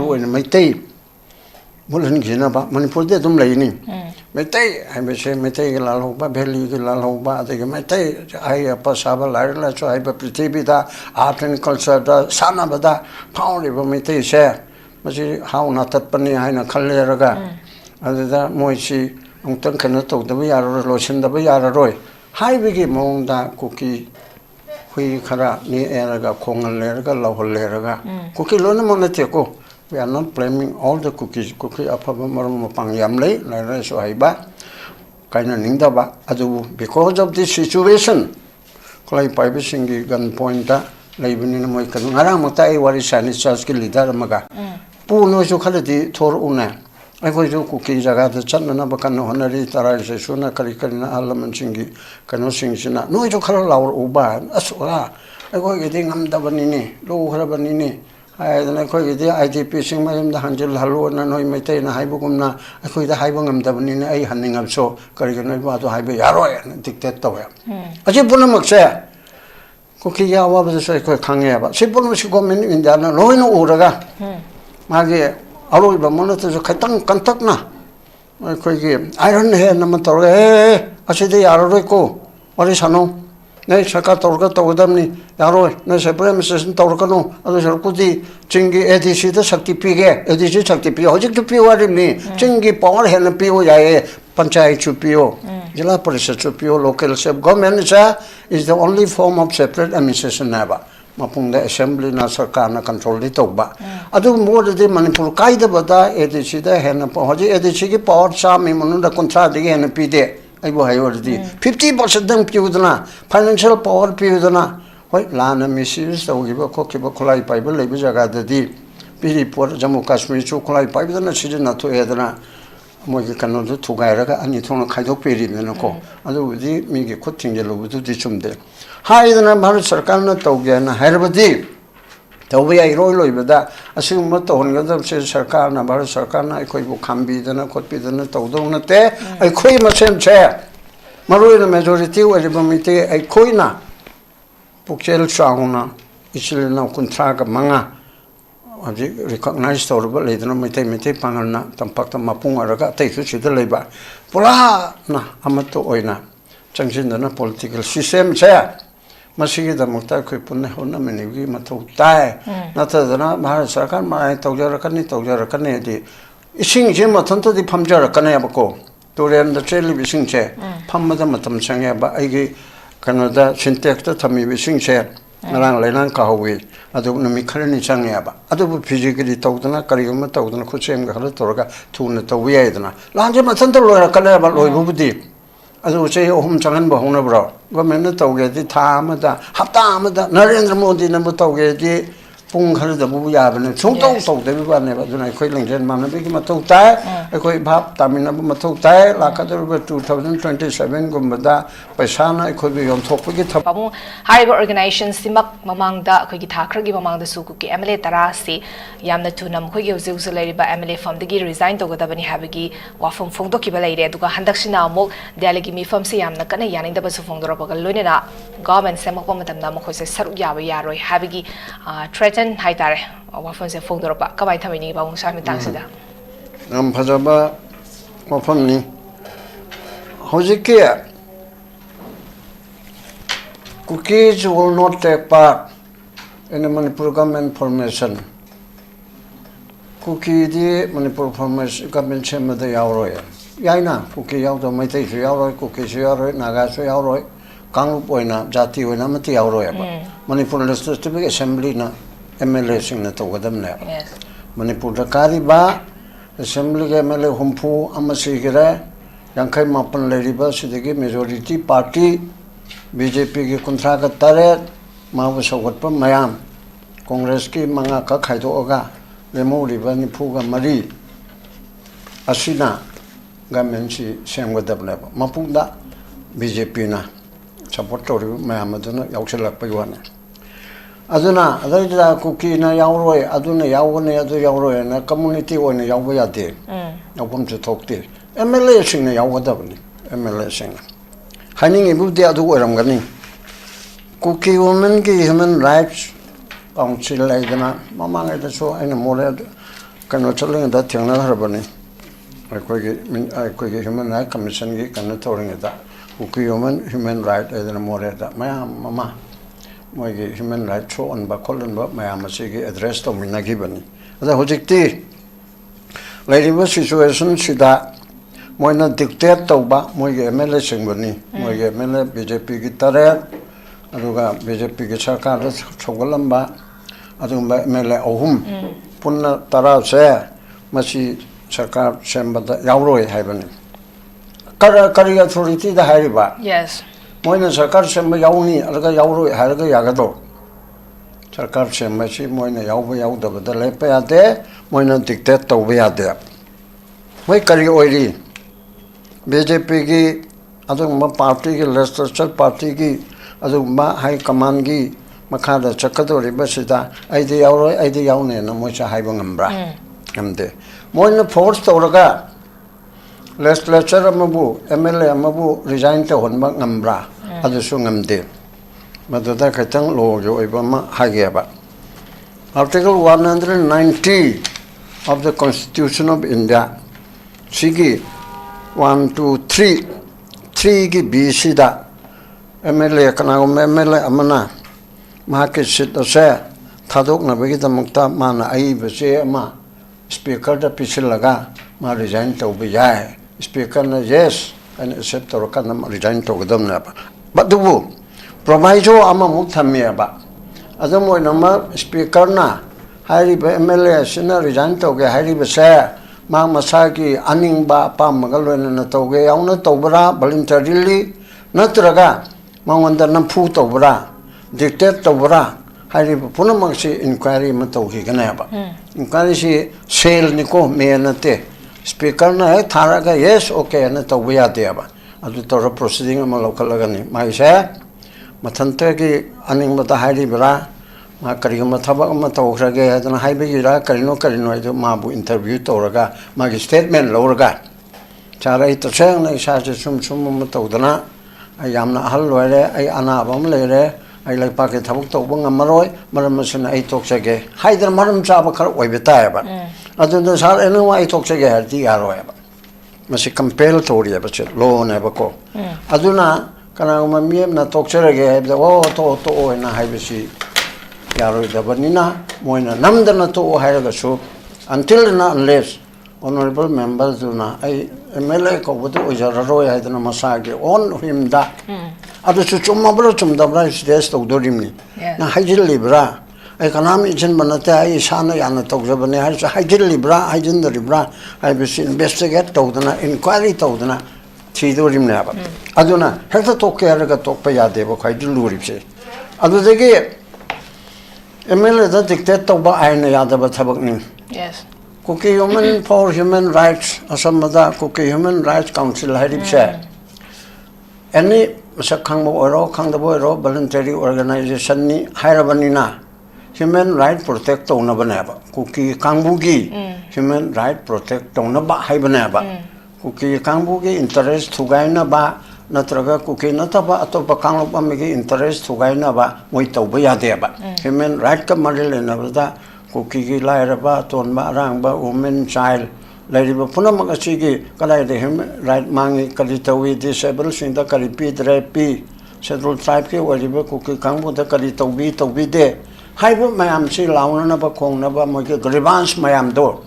maru in Maitai Mulan Ginaba, Manipur dum lane. Maitai, I may say Maitai Laloba, Belly Laloba, the Maitai, I Pasaba, Larilla, so I pretibida, art and culture, Sanabada, pound of Maitai share. How not that penny I know Kaleraga. Other than Moishi, Unton Kanato, the Viara Lotion, the Viara Roy. High biggie Monda cookie. Hui Kara, near Eraga, Konga Leraga, Loho Leraga. Cookie Lonamonateko. We are not blaming all the cookies. Cookie Apamarum Yamle, Lara Sohaiba, Kaina Nindaba, Adu, because of this situation. Clay Pibesingi gun pointer, Labin in Moikan, Aramutai, Warisani Saski Lidaramaga. Puno Zukaladi, Tor Una. I go to cookies, I got the Chananabakano, Honori, Tarai, Suna, Karikana, Alamansingi, Kanosing, no, you call our Uba, Asura. I go getting Amdabanini, Low Harabanini. I don't know the IDP sing my the Hanjel Hallo and I maintain a Hibugumna. I could the Hibungam Dabanini, a handing up so, Karikana to Hibe Yaroy and dictate to her. As you put them say, Cookie Yawa was a circle Kanga, but she put them to come in the no Uraga. Maggie, Aruba monitors a Katang Kantakna. I could iron hair Namatore, I said they are Rico. What is Hano? Nay Saka Torga Togadamni, Yaroi, no supremacists in Torcano, others are Kudi, Chingi Edisi, the Sakti Pige, Edisi Sakti Pio, Hojik Pio, Chingi Power Hen Pio Yae, Panchai Chupio, Jalapolis Chupio, local sub government is the only form of separate administration never. Mapunda Assembly Nasarkana control the Toba. Adu more the Manipur Kaida Bada, Edisi, the Hen Poji, Edisi, Power Sami, Monunda Contra, the NPD. I will have 50% them Pudana, financial power Pudana. White Lana misses, so give a cocky Bakulai Bible, Labizaga the D. Piri Port Jammu Kashmir, Chocolai Bible, and a Sidina to Edna. Moycano to Gairaga, and it's on a Kaido period, and a co. Other with the Migi cutting yellow with the Chumde. Higher than a Marit Sarkana Togan, Herbadi. The way I roll with that, assume what on the other says Sarkana, Marit Sarkana, I could come be the could be the Todona there. I quit my same chair. Maru majority were Ibamite, I coina. Puxel Shauna, Ichilina Kuntraga Manga. Recognized or later, Mete Pangana, Tampata Mapunga, Raga, take to the labor. Pola, na, Amato Oina. Junction the political system chair. Masigi the Mutaki Punahona, Mini, Mato die. Not as the Maharasakan, my Tojarakani, Tojarakani. Ising Jim Atonto di Pamjara Kanabako. Dorian the Chelly Wishing chair. Pammadamatam Sangaba, Igi, Canada, Sintecta, Tami Wishing chair. Narang Lenan Kahawi, Adonami Karani Changaba. Adu physically Totana, Karigama Totana, Kucham Garatorga, Tuna Toviadana. Lanjama Santoro Kalaba Loibudi. As I say, home Changan Bahona Bro. Women Togeti, Tamada, Haptamada, Narendra Modi, Namutogeti, Punghar the Buyaban, Chunto, everyone never done a quailing gentleman, a big Matotai, a quay pap, Tamina Matotai, Lakadar 2027, Gumbada, Paisana, it could be on top of it. Higher organizations, Simak Mamanga, Kugitakri, among the Sukuki, Emily Tarasi, Yamna Tunam, Kugi, Zuzulary by Emily from the Gi resigned to Godabani Habigi, Wafum Fundokibalade, to Handakshina Mo, Delegimi from Siam, Nakana Yanin the Basufondoroga Lunina, government Semakomatam Namako, Saruya, Yaro, Habigi, threatened Haitare, Wafon se Fondoroba, Kabaitami, Bawsami Taxida. Pajaba, Wafamni. How's Cookies will not take part in the Manipur government formation. Cookie the Manipur formation government chamber the Yaroy. Yaina, Cookie out of my take Yaroy, Cookies Yaroy, Nagaso Yaroy, Kangupoina, Jati, Wenamati Yaroy. Manipur Legislative Assembly na MLA sing the Togadam now. Yes. Manipur the Kariba, Assembly MLA Humpu, Amasigre, Yankai Mapan Ladiba, Sidigi majority party. BJP की कुंत्रा का तारे माँ वो शौकत पर मयाम कांग्रेस की मंगा का खाइतो होगा लेमोरी बनी फूगा मरी असीना गवर्नमेंट सेंगो दबने मापुंदा BJP ना सपोर्ट टोरी मयाम अदुना याउचल लगपयुआने अदुना अदुना कुकी ना याउरोय अदुना याउगने अदु याउरोय ना कम्युनिटी ओने याउबयाते याउपम से थोकते MLA सिंग ने याउगदबनी MLA Singh Hanning about the other way I'm getting Cookie Woman, Human Rights Council like the Mamma, so any more kano chaling da thengna harabani aikogi human right commission gi kano thoring da uki human right edana more da maya mama moigi human right cho on ba kolon ba maya masigi address to minagi bani ada hojikti lady situation sida moina dictate to ba moigi MLA singbani moigi MLA BJP gi tare aduga BJP gi sarkar da chogalam ba aduga MLA ohum punna tara se masi sarkar sembada yauroi haibani kari authority da hariba yes moina sarkar semba yauni alaga yauroi haraga yagado sarkar semba si moina yauba yaudaba da lepa yade moina dictate tawba yade moi kari oiri BJP gi adugma party gi legislature party gi adugma high command gi makada chakadori basida aidi yauroi aidi yaune na mocha haiba ngambra ngamde moina force tawraga legislature amabu MLA amabu resign to honba ngambra adusu ngamde maduda khatang lo jo ibama hageba article 190 of the Constitution of India sigi 1 2 3 3 gi BC da MLA kana MLA amana mahake sit ase thadok na begi damukta mana ai bese ama speaker da pisilaga ma resign to be jai speaker na yes and accept or kana resign to gadam na ba badu proviso ama mukhamya ba adamo nama speaker na hari ba MLA sina resign to ge hari bese ma masagi aning ba pa magalwen na to ge yauna to bra voluntarily natraga mangwanda nampu to bra dictate to bra hari punamang si inquiry ma to hi gana ba inquiry si sale ni ko me na te speaker na tharaga yes okay na to ya de ba adu to proceeding ma local lagani mai sa mathante gi aning ma ta hari bra ma kari ma thaba ma to rage adana hai be ra karino ido ma bu interview to raga ma gi statement lo raga charai to chang na sa sum ma to dana ayamna hal loire ay ana bam lere ay lagpa ke thabuk to bang amaroi maram masna ay tok sage haidar maram cha ba khar oi beta ba adun sar enu ai tok sage harti garo ba masi compel tori ba che lo ne ba ko aduna kana ma miem na tok sage ba o to na hai bisi yaro da banina moina namdana to hai ga so until na unless honorable members do na ai MLA ko budu ojaro ya idana masage on him da adu chumma bro chumda bra sdes to dorimni na hajil libra ai kanam ijin banata ai sana yana to jabane har hajil libra hajin da libra ai bis investigate to dana inquiry to dana thi dorimni aba aduna hekta to ke ga to pa ya de ba khai diluri se adu dege MLA da dictate to ba ai na ya da ba thabak ni yes Kuki Human for Human Rights Asamada Kuki Human Rights Council Haripse any Sakangbo Oro Kangabo Oro voluntary organization ni Hirabanina Human Right Protect Onabanaba Kuki Kambugi Human Right Protect Onaba Hibanaba Kuki Kambugi interest to Gaina ba Natraga Kuki Nataba Atopa Kangopamigi interest to Gaina ba Moitobaya deba Human Right Kamaril and Avada Kuki Lairaba, Tonba, Rangba, woman, child, Lady Punamagashigi, Kalai, the human right mangi, Kalitawi, disabled, Shinda Karipi, Drepi, Central Tribe, whatever Kuki Kambu, the Kalitobi, to be there. Hyper Mayam, see Launaba, Konaba, Moki, Grivans, Mayam do.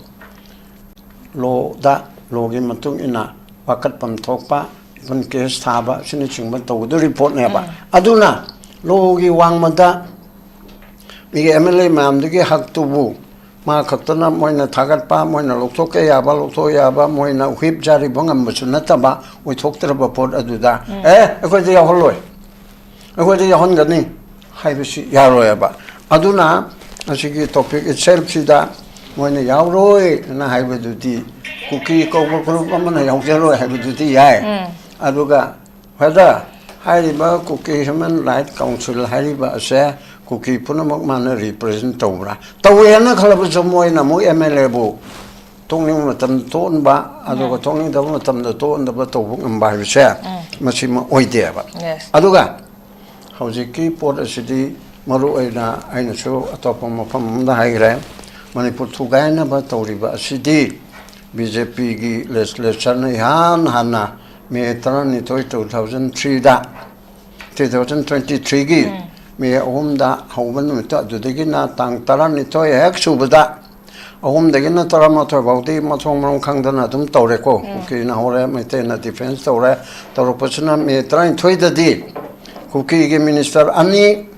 Lo da, Logi Matung ina, Wakat Pam Topa, even case Taba, Siniching, but the report never. Aduna, Logi Wangmada. Migi MLA ma'am digi hak tubu ma khaktana moina thagat pa moina lokthok ya ba moina whip jari bangam busunata ba oi thoktra ba pod aduda ekoi de holloi ekoi de hon gani haibisi yaroya ba aduna asigi topic itself sida moina yauroi na haibududi kuki ko group amana yaujero haibududi yai aduga hada hariba kuki human right council hariba ase Kuki Punamak mana represent Tobra. Tawena Kalabasomoy na mo MLA bu. Tongning matam ton ba, aduga tongning daw matam da ton da ba tobuk ang bahay siya. Masima oidea ba. Aduga, hawziki pod asidi maru ay na so atopang mapamda hayre. Manipur Thugaina ba Toriba City BJP gi legislation Hana me Tarani 2003 da 2023 gi me da Hoban to Dudegina Tang Tarani Toy Exubada Degina Taramato Baudi Matong Kangdana Dum Toreko Kuki na Hore Metena Defense Tore Toropasana me trying to the D Kuki Minister Ani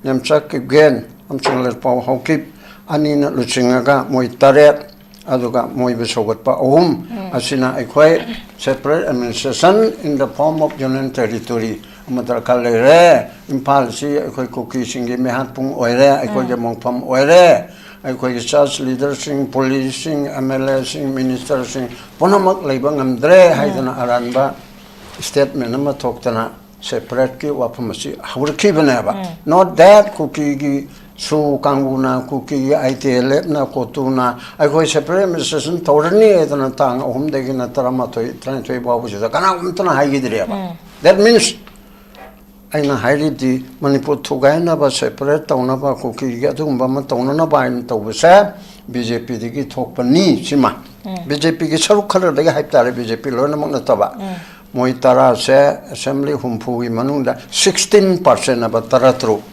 Namchak again Amchangler Pau Hokip Ani na Luchingaga Moitaret Aduga Moibisogat Pa Asina Equi separate administration in the form of Union Territory Matrakalere in policy Kuki Singi Mehatpung Oire Equi Mongpam Oire Equi church leadership policing MLSing ministersing Ponamak Labang Andre Haidana Aranba statement number Toktana separate ki wapamasi Hurki Beneva not that Kuki Su Kanguna Kuki ITL na Kotuna I go separate administration Torani and Tang Degina Taramato trying to evolve the Kanamtana Hagidria. That means Aina highly the Manipur Tugaina but separate Taunaba Kuki Yatumba Taunana by Tobasa BJP the Topani Sima BJP Gisaru color they hype BJP learn among the Taba Moitara se assembly Humpu Manunda 16% about Taratru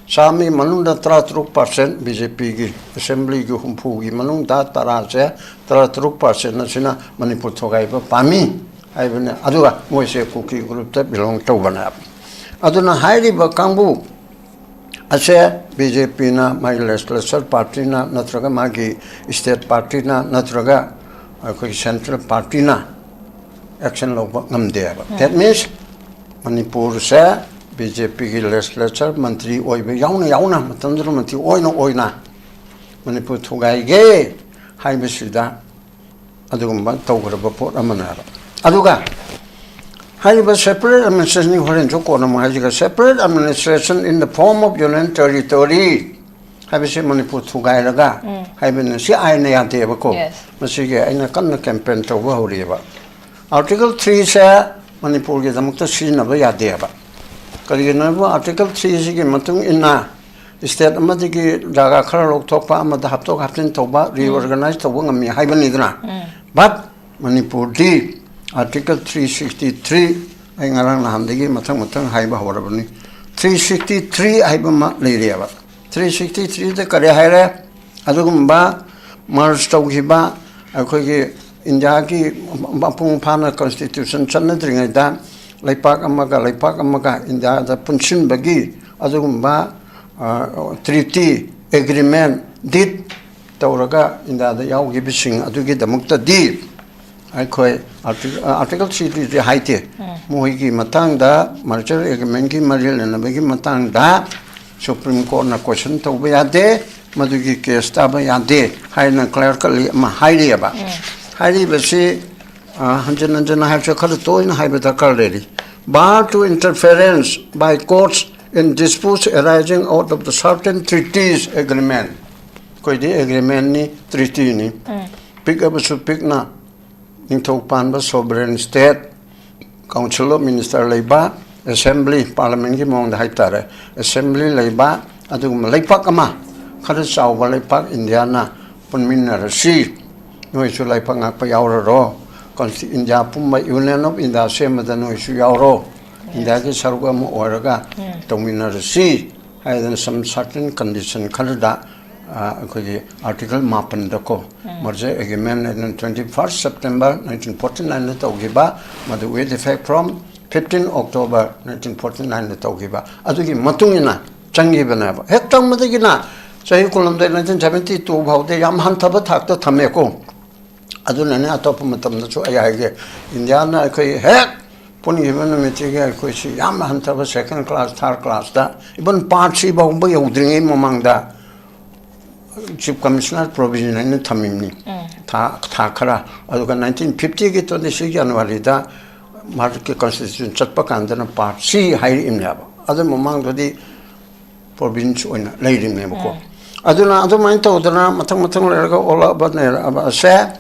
Sami Manunda Tratruk percent BJP gi assembly gi humpu gi manungda tarase tratruk percent nasina Manipur Thogaiba Pami Ibn Aduga Moise Kuki group that belong to Banab. Aduna Hairi Bakambu Ase BJP na my legislature party na Natraga Magi state party na Natraga central party na action law Namdea. That means Manipur se BJP legislature Mantri Oibe Yauna Matandru Mantri Oina Manipur Thugaige Haibesida Adugumba Toguraba Port Amanara. Aduga Haiba separate administration Horenjoko separate administration in the form of Union Territory. Habisi Manipur Thugairaga Haibin Si Aina Devako Masiga Aina Kana campaign to Wahuriba. Article 3 say Manipur Gamukta Sinaba Yadeva. Article 3 is Matung Inna. State Amadiki Daga Karok Topa Amad Haptok Hapin Toba reorganized the Wangami Hibanidra. But Manipur D. Article 363 Angarang Handigi Matang Haiba Horabani 363 Haibama Liriava 363 the Karehare Adugumba Mars Togiba Akogi Indiaki Bapung Pana Constitution Chanadringa Laipak Amaga India the Punchin Bagi Adugumba Treaty Agreement did Tauraga in the Yaugi Bishing Adugi the Mukta D. I call Article 3 is the height. Mohiki Matanga, Marcher Egamenki Maril and Abegi Matanga, Supreme Court na question to be a day, Maduki Staba Yade, Haina clerically Mahiriaba. Hari Basi, Hanjan have to cut a toe in Hybata ready. Bar to interference by courts in disputes arising out of the certain treaties agreement. Koidi agreement ni treaty ni. Pick up a pick na. Ningtokpan sovereign state, council of minister Laiba, assembly, parliament ki mong haitare, assembly Laiba, adum Laipakama, Kadasau Laipak Indiana, Punmina Rasi, no issue Laipanga Payauro, India Pumba Union of India same than no issue Yauro, India Sargam Oraga, Domina Rasi, than some certain condition Canada. Article Mapan Dako, Marja Agreement on 21st September 1949 at Ogiba, Madu with effect from 15 October 1949 at Ogiba. Adugi Matungina, Changi Benava. Hector Madigina, Sahikulum de 1972, how the Yamhantaba Takta Tameko. Adunana Topomatam, Ayage, Indiana, heck, Pony even a material, Yamhantaba second class, third class, that even party Bomba Udring among that. Chief Commissioner provision in Tamimni, Takara, Aduga 1950 get on the January, Market Constitution, Chatpakandana Part C, high in Naba. Other among the province in Lady Nemoko. Aduna, other mind to the Matamatan all about Sa,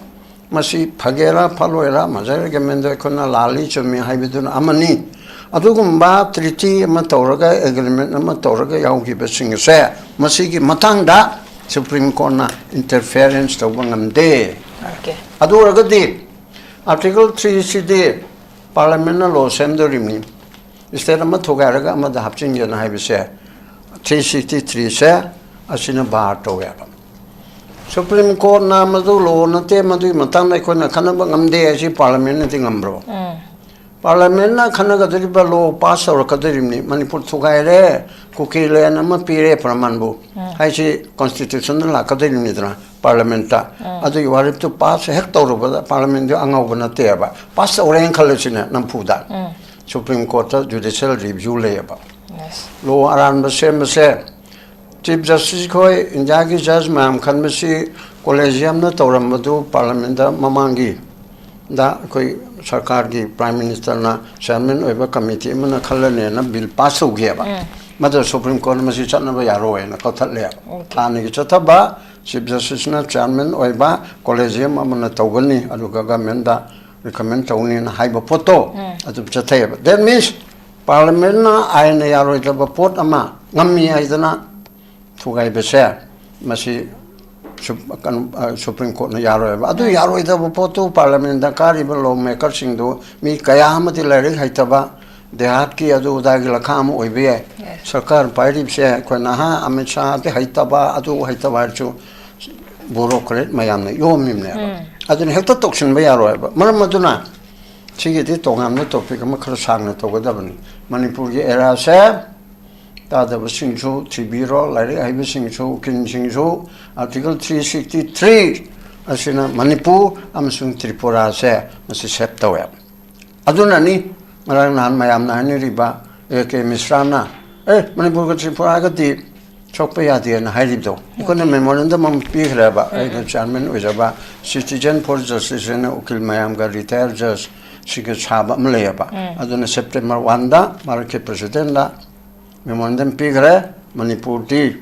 Masi, Pagera, Paloera, Mazariga Mendacona, Lali, Chumi, Hybidun, Amani. Adugumba, Treaty, Matoraga, Agreement, Matoraga, Yauki, Besing, Sa, Masiki, Matanga. Supreme Court na interference tawba ngamde Okay. adu ragadi Article 3 CD Parliament na law semdorimni Instead ama thogaraga ama da hapchin jana haibise 363 se asina bar tawaba Supreme Court na madu law na te madu matang na khona khana ba ngamde asi Parliament na tingambro Parliament na khana ga deriba law pass or kadarimni Manipur thogaire kukile na ma pire pramanbu haisi constitutional la kadarimni dra Parliament ta adu yuarip to pass hek tawruba Parliament angau na te ba pass oren khalachina nampuda Supreme Court judicial review leba Yes. law aran ba sem se Chief Justice khoi injagi judge mam khan masi collegium na tawram madu Parliament da mamangi da koi sarkar gi Prime Minister na chairman oiba committee mana khalane na bill pass ho gya ba madu Supreme Court masi chatna ba yaro na kathat le thani gi chataba Chief Justice na chairman oiba collegium amana tawgani adu government da recommend tawni na haiba photo adu chatay that means Parliament na aina yaro ita ba pot ama ngami aidana thugai bese masi Supreme Court na yaro ba adu yaro ita ba potu Parliament da kari ba lawmaker sing do mi kaya amati lari haitaba dehat ki adu da gi lakham oibe sarkar party se ko na ha Amit Shah te haitaba adu haitaba chu bureaucrat mayam na yomim ne adu ne hekta tokshin ba yaro ba maram maduna chigiti tongam topic ma khar sang na to gadabani Manipur ge era se ta da singchu tibiro lari aibe singchu kin singchu article 363 asina Manipur amsung Tripura se masi septa we aduna ni marang nan mayam na ni riba eke misrana Manipur ga Tripura ga di chokpe ya di na hairi do ikona memorandum am pi hraba ai chairman ojaba citizen for justice na ukil mayam ga retired judge Shiga Chaba Malayaba. Aduna September 1 da Marake President da Memorandum Pigre Manipur di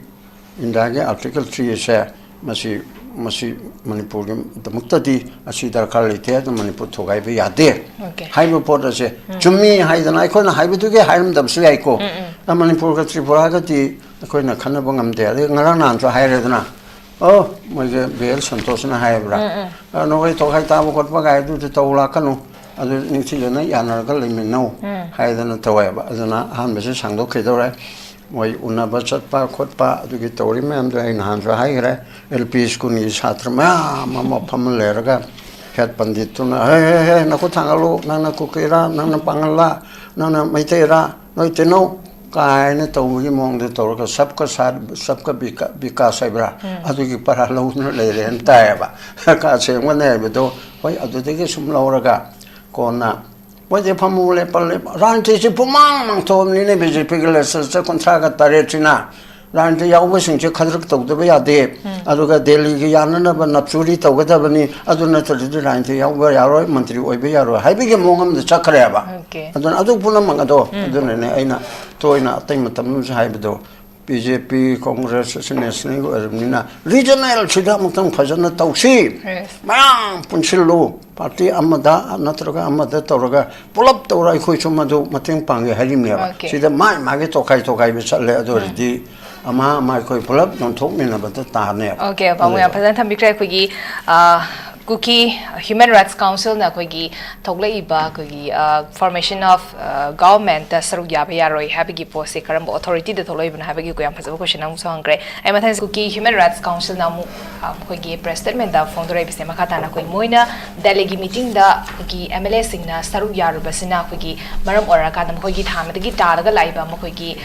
Indage Article 3 se masi Manipur the Muktadi Asidar Kalite the Manipur Togai be yade. Haibu Porta se Jumi Haidan Icon Haibu to get Haim Dab Suiko. A Manipur Tripura di the Koina Kanabangam there. Naranan to Hairedana. Oh, my Bale Santosana Haibra. No way to Haitabu Kotbagai do the Tola Kanu. adu ningsi jana yanar ga lemin no haidana tawai ba adana han bese sangdo khidore moi unaba chatpa khotpa adu gi tori mem do in han ra haire LP school ni chhatra ma mama pham le raga khat pandit tuna he na ko thangalo na ko kira na pangala na maite ra noi te no kai ne to gi mong de to ka sab ka bika saibra adu gi para lo le ren ta ba ka se ngone be do hoi adu de gi sum lo raga Kona, what if Pamule Ranti Pumang told me never pickles a contract Taretina. Ranti always in Chakadrak to the way I did. Aduga Deli Yana, but not truly to whatever ni Aduna to the Ranti Yaro, Montri Obiaro. I began among the Chakaraba. I don't Punamangado, I don't know, Toina, Timatamuz Haibedo. BJP Congress Nina Regional Chidamutam Pazana Tausi Mam Punchilo Party Amada Natraga Amada Toraga pull up the Raikuchumadu Mating Pang Halimia. See the my Magito Kaitokai Visale Adordi Ama my koi pull up don't talk me about the Tane. Okay, but we are present and Bikra Kuki Human Rights Council na koigi thogle iba koigi formation of government da saru yaba roi habigi post karam authority de tholoi bana habigi ko yam phasaba question am sangre ai mathan Kuki Human Rights Council na mu koigi president da founder bise makata na koi moina delegate meeting da koigi MLA singna saru yaru basina koigi maram ora ka dam koigi tham da gi ta daga laiba mo koigi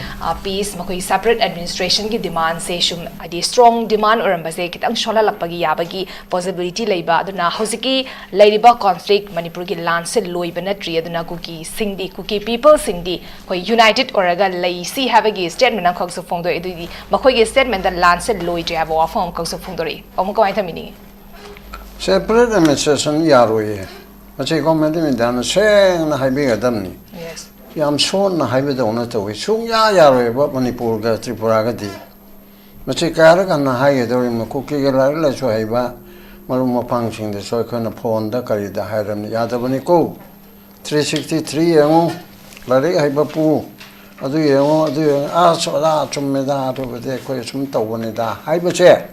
peace mo koigi separate administration gi demand se shum adi strong demand oram base kitang shola lakpagi yabagi possibility laiba na hosiki ladiba conflict Manipur ki land se loibana tri aduna kuki singdi kuki people singdi koi united oraga lay si have a statement na khokso phongdo edudi makhoi ge statement da land se loi je have wa phong khokso phongdori om ko ai thamini separate administration yaroye ache government me dan se na haibe gadamni yes yam shon na haibe da ona to sung ya yaroye ba Manipur ga Tripura ga di mache kara kan na haye do mo kuki ge la so haiba Maruma Pangsing the Soikana Ponda Karida Hiram Yadabani Ko 363 Yango Lari Hibapu Adu Yango Adu Asoda Chumeda over there Quesum Tawanida Hibache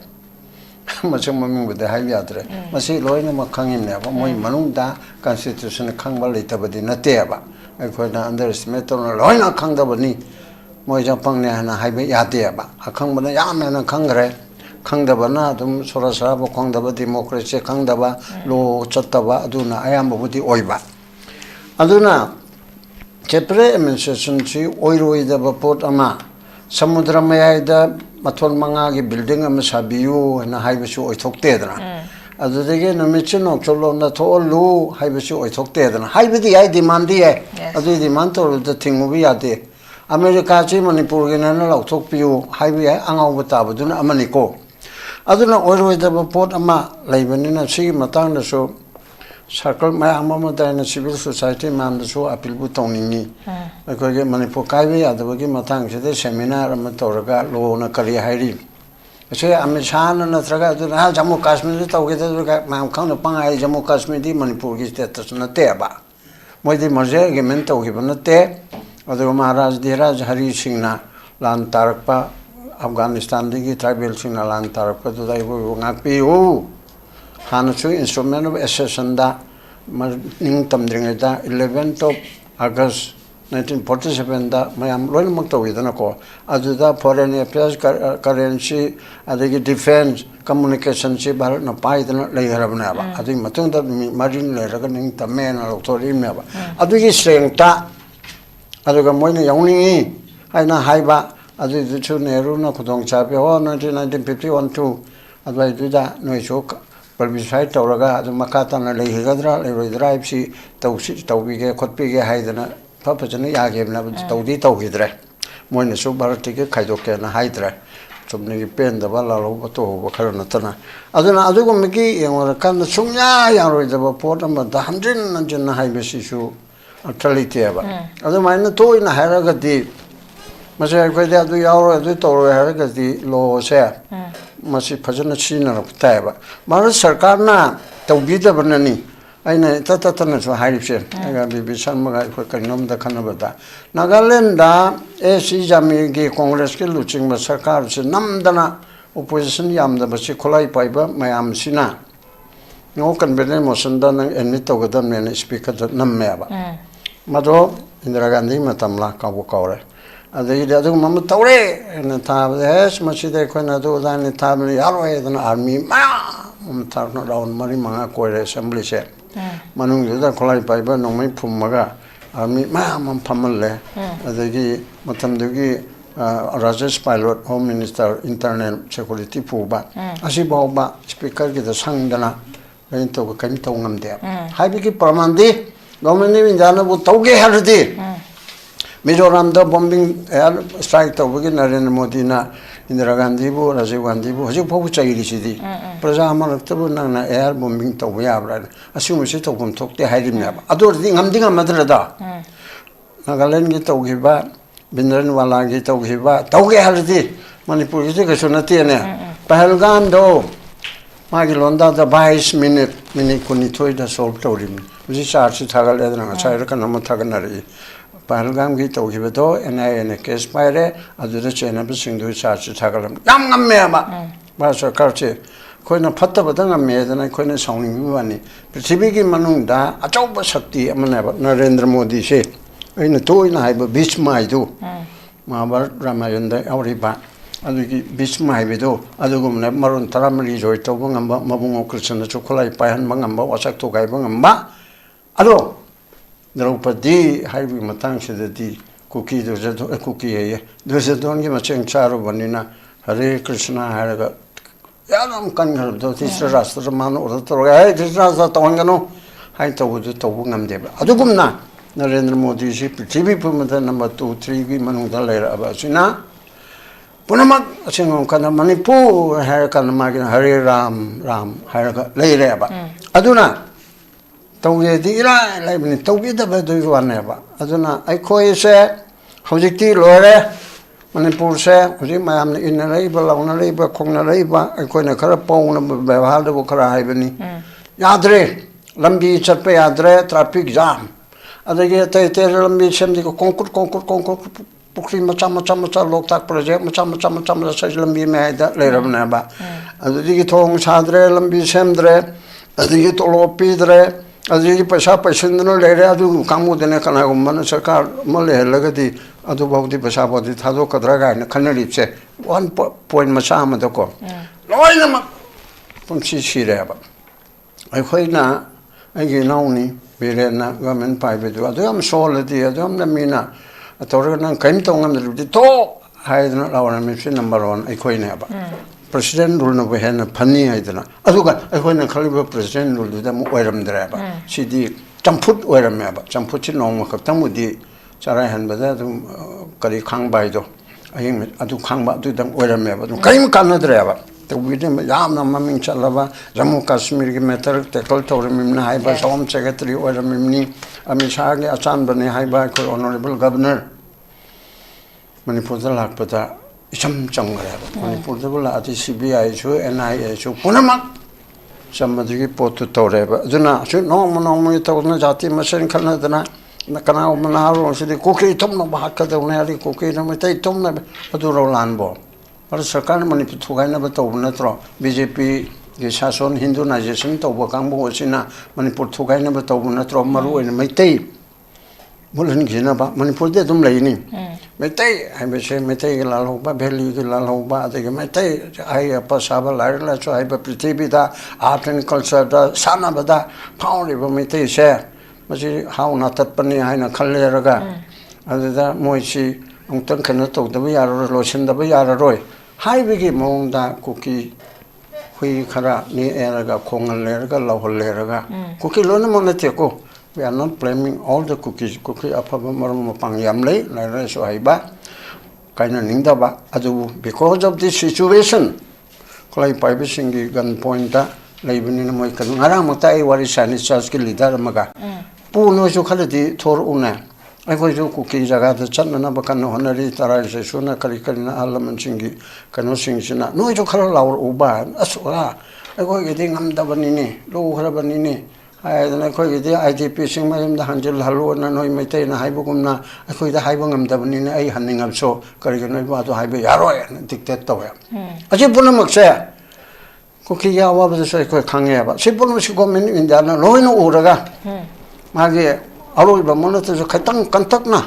masuk memang hai biadre masih loy na makhangim ne ba moi manung da constitution khang ba leita badi na te ba ai khoi na underestimate to na loy na khang da bani moi japang ne na hai ba ya te ba akhang ba na ya na khang gre khang da ba na dum sora sa ba khang da ba democracy khang da ba lo chat da ba aduna ayam ba budi oi ba aduna chepre administration chi oiroi da ba pot ama samudra mayai da mathol manga gi building am sabiu na haibisu oithokte dana adudege namichin okcholo na tholu haibisu oithokte dana haibidi ai demand di hai adu demand to the thing ubi ate america chi manipur gi na laukthok piu haibi ai angau bata buduna amani ko aduna oiroi da pot ama laibani na sigi matang na so circle ma da civil society ma am so appeal bu tongni ko ge manipur kai be adabagi matang se seminar ma toraga lo na kari hairi se amishan na traga du na jammu kashmir to ge da ma khang pang ai jammu kashmir di manipur gi status na te ba moi di marje ge men to ge na te adu maharaj diraj hari singh na lan tarakpa afghanistan di tribal singh na lan tarakpa du dai bu ngak pi u Hanachu instrument of accession da ning tamdring da 11th of August 1947 da mayam loin mak tawi da ko aduda foreign affairs currency adagi defense communication chi bharat na pai da lei harabna ba adu matung da marine le raga ning tamen na authority me ba adugi strength ta aduga moina yauni aina haiba adu chu Nehru na khudong cha pe ho 1951 to adwai du da noi chok Permisai tauraga adu makata na lei higadra lei roidra ipsi tausi taubige khotpige haidana papajana yage na taudi tauhidre moina su bharati ke khaidoke na haidre chumni pen da bala lo to bakharna tana aduna adugo miki yengora kan sumya yang roida ba pot am da hamjin nanjin na haibe sisu atalite ba adu maina to ina haraga di masai ko da adu yauro adu toro haraga di lo se masi phajana china ta ba mar sarkar na tawbida banani aina tata na so haipse aga bibi sharma ko kanom da khanaba da Nagaland da AC jami ge congress ke luching ma sarkar se namdana opposition yamda basi kholai paiba mayam sina no convention motion da nang enni to gadam ne speaker da namme ba mado Indira Gandhi matamla ka bu kawre adai da du mam tawre na ta es masjid ko na do da ni ta mi yaro e da army ma ta no down mari ma ko re assembly se manung da kholai pai ba no mai phum maga army ma mam phamal le adai gi matam du gi Rajesh Pilot Home Minister Internal Security pu ba asi ba ba speaker gi da sang dana len to kan to ngam de hai bi gi pramandi government ni jana bu tauge har di Mizoram da bombing air strike to begin Narendra Modi na Indira Gandhi bu Rajiv Gandhi bu haju phobu chairi sidi praja amar tabu na air bombing to ya bra asum se to gum thokte hairim na ador ding am ding amadra da Nagaland gi to gi ba Bindran wala gi to gi ba to ge har di Manipur gi ga sunati ne Pahalgam do magi londa da 22 minute kuni thoi da solve to rim ji charge thagal edna chair ka nam thaganari Pahalgam gi to gi bedo NIA case paire adura chena bi singdu charge thagalam nam ngamme ba sarkar che koina phatta badang ngamme dana koina sawning bi bani prithvi gi manung da achauba shakti amana Narendra Modi se aina toina haiba beach mai du Mahabharat Ramayana da auriba adugi beach mai bedo adugum na maron taramri joy to ngamba mabungo krishna chokolai pahan mangamba wasak to gai bangamba ado Draupadi haibi matang sedati kuki do jado kuki ye do jadon gi macheng charo banina Hare Krishna haraga yanam kan gar do tisra rastra man or to ga tisra sa to ngano hai to bu to bu ngam de adugumna Narendra Modi ji prithvi pumata number 2 3 gi manu da lera abasina punamak asingom kana Manipur haraga magin Hare Ram Ram haraga lera ba aduna tauge di ira lai bani tauge da ba do wane ba aduna ai khoi se hojikti lore Manipur se hoji mayam ne in lai ba launa lai ba khong na lai ba ai khoi na khara pau na ba hal do khara hai bani yadre lambi chat pe yadre traffic jam adage tai te lambi sem di ko konkur Pukhri मचा मचा मचा Loktak project मचा मचा मचा मचा लंबी में है लेरबनेबा अदुगी थोंग साद्रे लंबी सेमद्रे अदुगी तोलो पीद्रे अदुगी पैसा पैसंदनो लेरे अदु कामुदने कनागुमन सरकार मले लगदी अदु बहुदी पैसा बहुदी थादो कदरा गायन खनरिचे 1 point मचा मदको लोइनम पुंसी सिरेबा अखोइना अगी नाउनी बेरेना गवर्नमेंट पाइबेदु अदु हम सोलदी अदु हम नमीना तोरना कइम तोंगम तो हाइदना लावना मिशन नंबर 1 अखोइनेबा president rule no behena phani haidana aduga akhona khaliba president rule da mu oiram draba sidi champut oiram ba champut chi nong khak tamudi charai han bada dum kari khang bai do aying adu khang ba adu dang oiram ba dum kaim kan draba to widem yam na maming chalaba jammu kashmir ge meter tekol torim na hai ba home secretary oiram ni amisha ge achan bane hai ba ko honorable governor manipur da lakpata इचम चंगरे मणिपुर दबला अति CBI सु NIA सु पुनमक समदगी पोतु तोरेबा जुना सु नोम नोम तोना जाति मसन खनदना कना मनारो सिदि कुकी तुमनो बात कदउने अरि कुकी न तै तुमना अदु रोलानबो पर सरकार मणिपुर थुगाइना बतौ नत्रो बीजेपी के शासन हिंदुनाइजेशन तौबो कांबो सिना मणिपुर थुगाइना बतौ नत्रो मरु इन मैतै मुलन गिनाबा मणिपुर दे दुम लैनी मैतै हाइबसे मैतै के लालौबा भेली के लालौबा अदगे मैतै हाइ पसाबा लाइरला छ हाइ पृथ्वी दा आर्ट एंड कल्चर दा साना बदा फाउरिबा मैतै से मसि हाउना तत्पनि हाइना खल्लेरगा अददा मोइसि उंतन खन तौदबा यारो लोसनदबा याररोय हाइबेगी मोंगदा कुकी हुई खरा नि एरगा खोंगल लेरगा लहल लेरगा कुकी लोन मोनतेको we are not blaming all the cookies cookie apaba maram pang yamlei lai so haiba kaina ningda ba adu because of this situation klai paibe singi gun point da leibini na moi kan ngara mata ai wari sani church ki leader maga pu no so khaladi thor una ai ko jo cookie jaga da channa na ba kan honari tarai se suna kari kari na alaman singi kanu singi sina no jo khala laur uba asura ai ko ge ding da bani ni lo khara bani ni आयदना कोई दे IDP सिंग मयम दा हंजल hello न नोय मैते न हाइबगुमना अखोय दा HYBE ngam ai hanning am so karigana ba to haibe yaroi dictate to ya aje bunam makse ko ki ya wa ba so ko khangye ba si bunam si government india na loin uraga mage aroi ba mon to khatang kantak na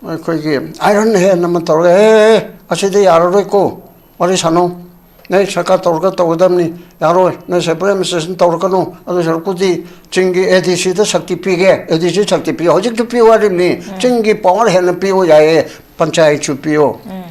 ko ki iron he nam to e ase de yaroi ko ori sano nei सरकार तौरका तौगदमनी यारोय नै separate mission तौरकनो अदु सरकुदी चिंगी ADC the शक्ति पीगे ADC शक्ति P होजिक to P वारिनी चिंगी power हेन P हो जाए पंचायत चु पियो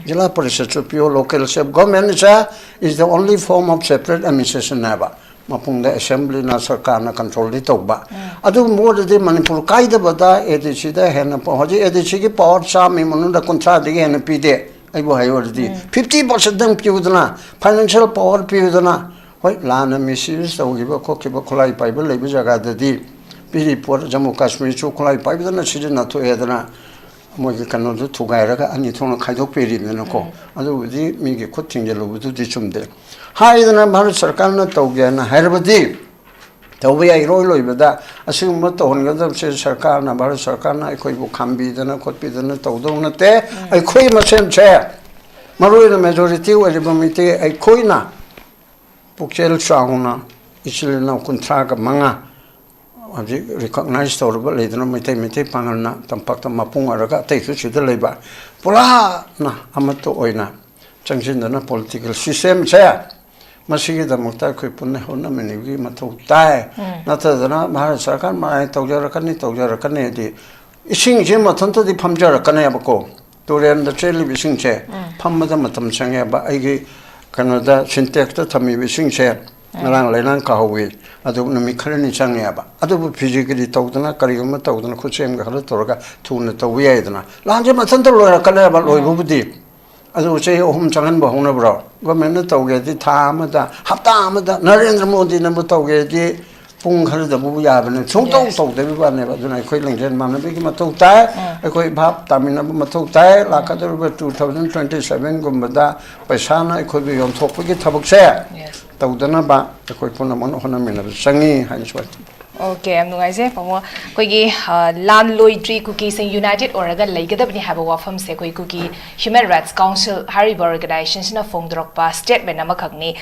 जिला परिषद चु पियो local self government is the only form of separate administration नाबा मपुंग द असेंबली ना सरकार ना कंट्रोल दि तौबा अदु मोर दि मणिपुर काइद बदा एडीसी द हेन होजि एडीसी की पावर चामी मनु द कंट्रा दि हेन पीदे I was 50% them Pudana, financial power Pudana, white land and missions, so give a cocky Kolai Bible, Labizaga the D. Piri Port Jammu Kashmir, Chokolai Bible, and she did not to Edna. Mogi cannot do to Gairaga and it on a Kaido period in a co. Although we did make a cutting yellow to the chumde. Higher than a marriage circana Togan, Herbadi. The way I roll with that, assume what on other says Sarkana, Bar Sarkana, I could come be than a copy than a Todona there. I quit my same chair. Maru the majority were the I coina. Puxel Sauna, Ichilina Contraga Manga. Recognized or later on, Mete Pangana, Tampata Mapunga, take you to the labor. Pola, na, Amato Oina. Junction the political system chair. Masih dah muka kau punya hona menigi matau tai, nata dana mahal sarkan mahal taujar ni di, ising je matan tu di pamjar kan ya bako, tulen dah celi bising je, pam mata matam sange ba, agi Canada sintek tu thami bising je, ngarang lenan kahui, adu nami keren sange ba, adu physically tau dana karigama tau dana kucing kahar torga tu na tau ya dana, lanjut matan tu loya kan ya ba loy budi. Adu say home changan ba hona bro government tauge di thama da hapta ma da Narendra Modi na tauge di pung khar da bu ya ban chung tong tong de ba ne ba dunai khoi lengjen ma na bi ma tau tai khoi bhap tamina ma tau tai la ka da 2027 gum da paisa na khoi bi yom thok gi thabak se tau da na ba khoi pun na mon hona me na sangi han swat Okay, I'm nuaise pamo koi gi lan loitri cookie sing united oraga leigadabni have a wafam se koi cookie Human Rights Council Harry organization na phone drop pa statement amakhakni